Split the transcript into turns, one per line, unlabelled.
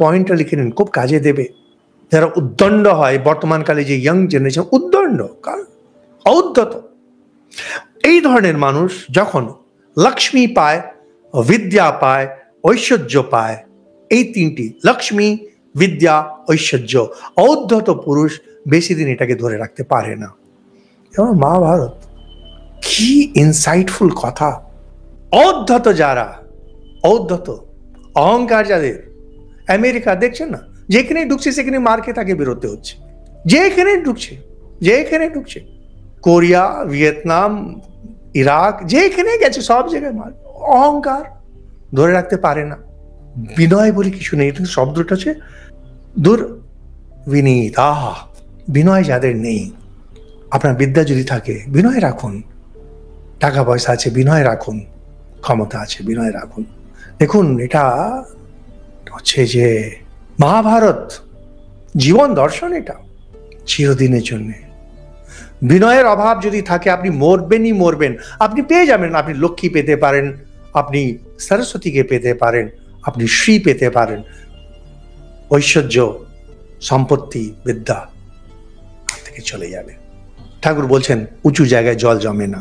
পয়েন্টটা লিখে নিন, খুব কাজে দেবে। যারা উদ্দণ্ড হয়, বর্তমানকালে যে ইয়াং জেনারেশন উদ্দণ্ড, কারণ ঔদ্ধত, এই ধরনের মানুষ যখন লক্ষ্মী পায়, বিদ্যা পায়, ঐশ্বর্য পায়, এই তিনটি লক্ষ্মী, বিদ্যা, ঐশ্বর্য, ঔদ্ধত পুরুষ বেশি দিন এটাকে ধরে রাখতে পারে না। যেমন মহাভারত, কি ইনসাইটফুল কথা। ঔদ্ধত যারা, ঔদ্ধত অহংকার যাদের, আমেরিকা দেখছেন না, যেখানে ঢুকছে সেখানে মার্কে তাকে বেরোতে হচ্ছে, যেখানে ঢুকছে কোরিয়া, ভিয়েতনাম, ইরাক, যেখানে গেছে সব জায়গায় মার। অহংকার, ধরে রাখতে পারে না। বিনয় বলে কিছু নেই, শব্দটা হচ্ছে দুর্বিনীতা, বিনয় যাদের নেই। আপনার বিদ্যা যদি থাকে বিনয় রাখুন, টাকা পয়সা আছে বিনয় রাখুন, ক্ষমতা আছে বিনয় রাখুন। দেখুন, এটা হচ্ছে যে মহাভারত জীবন দর্শন, এটা চিরদিনের জন্যে। বিনয়ের অভাব যদি থাকে আপনি মরবেনই মরবেন। আপনি পেয়ে যাবেন, আপনি লক্ষ্মী পেতে পারেন, আপনি সরস্বতীকে পেতে পারেন, আপনি শ্রী পেতে পারেন, ঐশ্বর্য, সম্পত্তি, বিদ্যা থেকে চলে যাবে। ঠাকুর বলছেন উঁচু জায়গায় জল জমে না।